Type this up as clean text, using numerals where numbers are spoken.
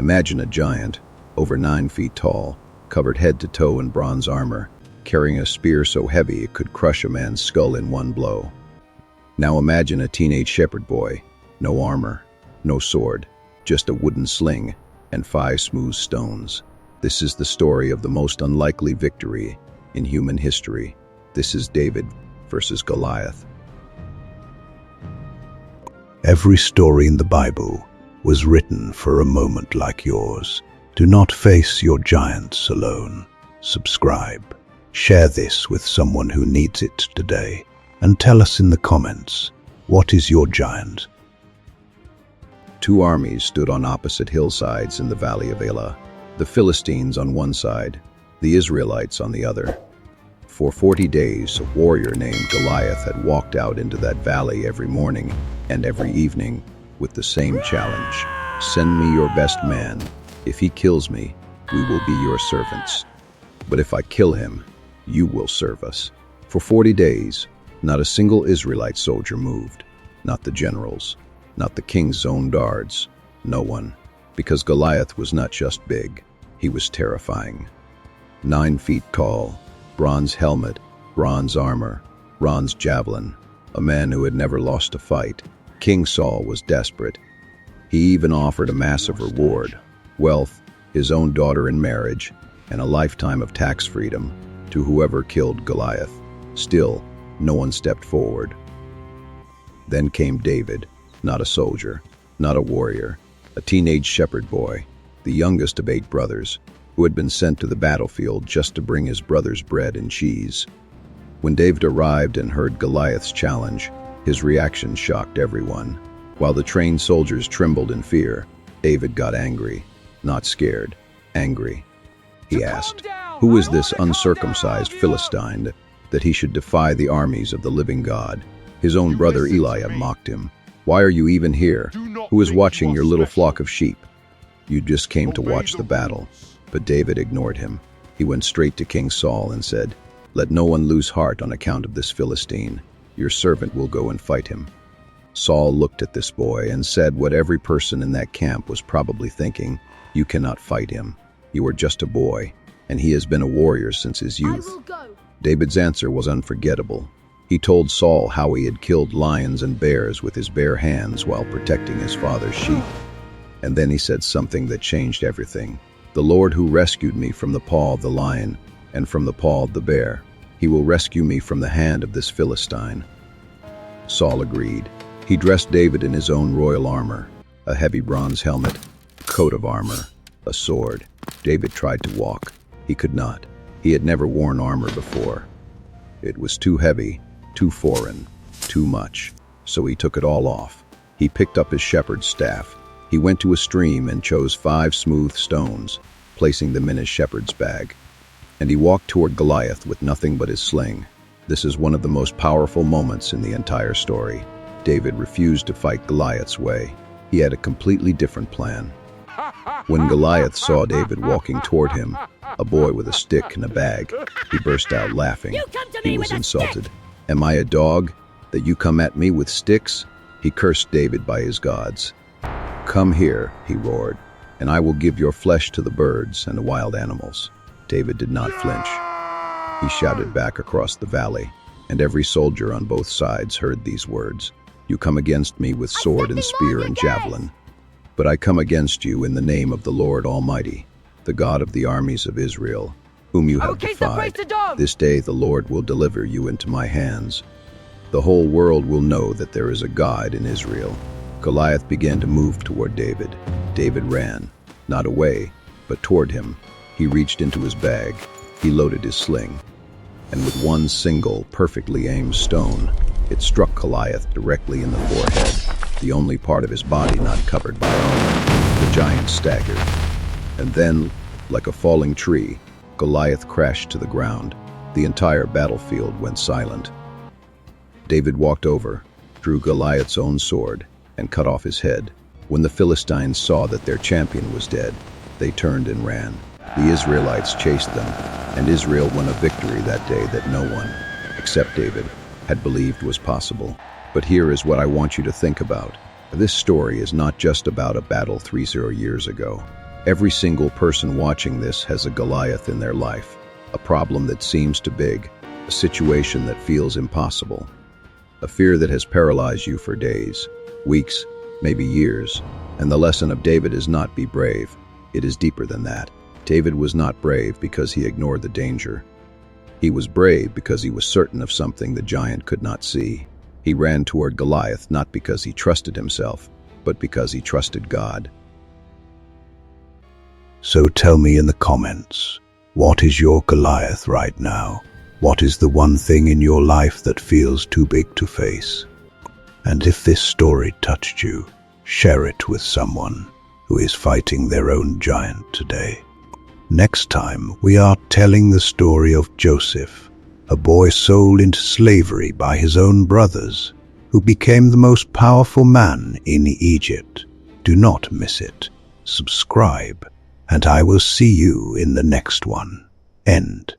Imagine a giant, over 9 feet tall, covered head to toe in bronze armor, carrying a spear so heavy it could crush a man's skull in one blow. Now imagine a teenage shepherd boy, no armor, no sword, just a wooden sling and 5 smooth stones. This is the story of the most unlikely victory in human history. This is David versus Goliath. Every story in the Bible was written for a moment like yours. Do not face your giants alone. Subscribe. Share this with someone who needs it today. And tell us in the comments, what is your giant? 2 armies stood on opposite hillsides in the valley of Elah, the Philistines on one side, the Israelites on the other. For 40 days, a warrior named Goliath had walked out into that valley every morning and every evening with the same challenge. Send me your best man. If he kills me, we will be your servants. But if I kill him, you will serve us. For 40 days, not a single Israelite soldier moved. Not the generals, not the king's own guards, no one. Because Goliath was not just big, he was terrifying. 9 feet tall, bronze helmet, bronze armor, bronze javelin, a man who had never lost a fight. King Saul was desperate. He even offered a massive reward, wealth, his own daughter in marriage, and a lifetime of tax freedom to whoever killed Goliath. Still, no one stepped forward. Then came David, not a soldier, not a warrior, a teenage shepherd boy, the youngest of 8 brothers, who had been sent to the battlefield just to bring his brothers bread and cheese. When David arrived and heard Goliath's challenge, his reaction shocked everyone. While the trained soldiers trembled in fear, David got angry, not scared, angry. He asked, "Who is this uncircumcised Philistine that he should defy the armies of the living God?" His own brother Eliab mocked him. "Why are you even here? Who is watching your little flock of sheep? You just came to watch the battle." But David ignored him. He went straight to King Saul and said, "Let no one lose heart on account of this Philistine. Your servant will go and fight him." Saul looked at this boy and said what every person in that camp was probably thinking, "You cannot fight him. You are just a boy, and he has been a warrior since his youth." David's answer was unforgettable. He told Saul how he had killed lions and bears with his bare hands while protecting his father's sheep. And then he said something that changed everything. "The Lord who rescued me from the paw of the lion and from the paw of the bear, he will rescue me from the hand of this Philistine." Saul agreed. He dressed David in his own royal armor, a heavy bronze helmet, a coat of armor, a sword. David tried to walk. He could not. He had never worn armor before. It was too heavy, too foreign, too much. So he took it all off. He picked up his shepherd's staff. He went to a stream and chose 5 smooth stones, placing them in his shepherd's bag. And he walked toward Goliath with nothing but his sling. This is one of the most powerful moments in the entire story. David refused to fight Goliath's way. He had a completely different plan. When Goliath saw David walking toward him, a boy with a stick and a bag, he burst out laughing. He was insulted. "Am I a dog, that you come at me with sticks?" He cursed David by his gods. "Come here," he roared, "and I will give your flesh to the birds and the wild animals." David did not flinch. He shouted back across the valley, and every soldier on both sides heard these words. "You come against me with sword and spear and javelin, but I come against you in the name of the Lord Almighty, the God of the armies of Israel, whom you have defied. This day the Lord will deliver you into my hands. The whole world will know that there is a God in Israel." Goliath began to move toward David. David ran, not away, but toward him. He reached into his bag. He loaded his sling. And with one single, perfectly aimed stone, it struck Goliath directly in the forehead, the only part of his body not covered by armor. The giant staggered. And then, like a falling tree, Goliath crashed to the ground. The entire battlefield went silent. David walked over, drew Goliath's own sword, and cut off his head. When the Philistines saw that their champion was dead, they turned and ran. The Israelites chased them, and Israel won a victory that day that no one, except David, had believed was possible. But here is what I want you to think about. This story is not just about a battle 30 years ago. Every single person watching this has a Goliath in their life, a problem that seems too big, a situation that feels impossible, a fear that has paralyzed you for days, weeks, maybe years. And the lesson of David is not be brave. It is deeper than that. David was not brave because he ignored the danger. He was brave because he was certain of something the giant could not see. He ran toward Goliath not because he trusted himself, but because he trusted God. So tell me in the comments, what is your Goliath right now? What is the one thing in your life that feels too big to face? And if this story touched you, share it with someone who is fighting their own giant today. Next time, we are telling the story of Joseph, a boy sold into slavery by his own brothers, who became the most powerful man in Egypt. Do not miss it. Subscribe, and I will see you in the next one. End.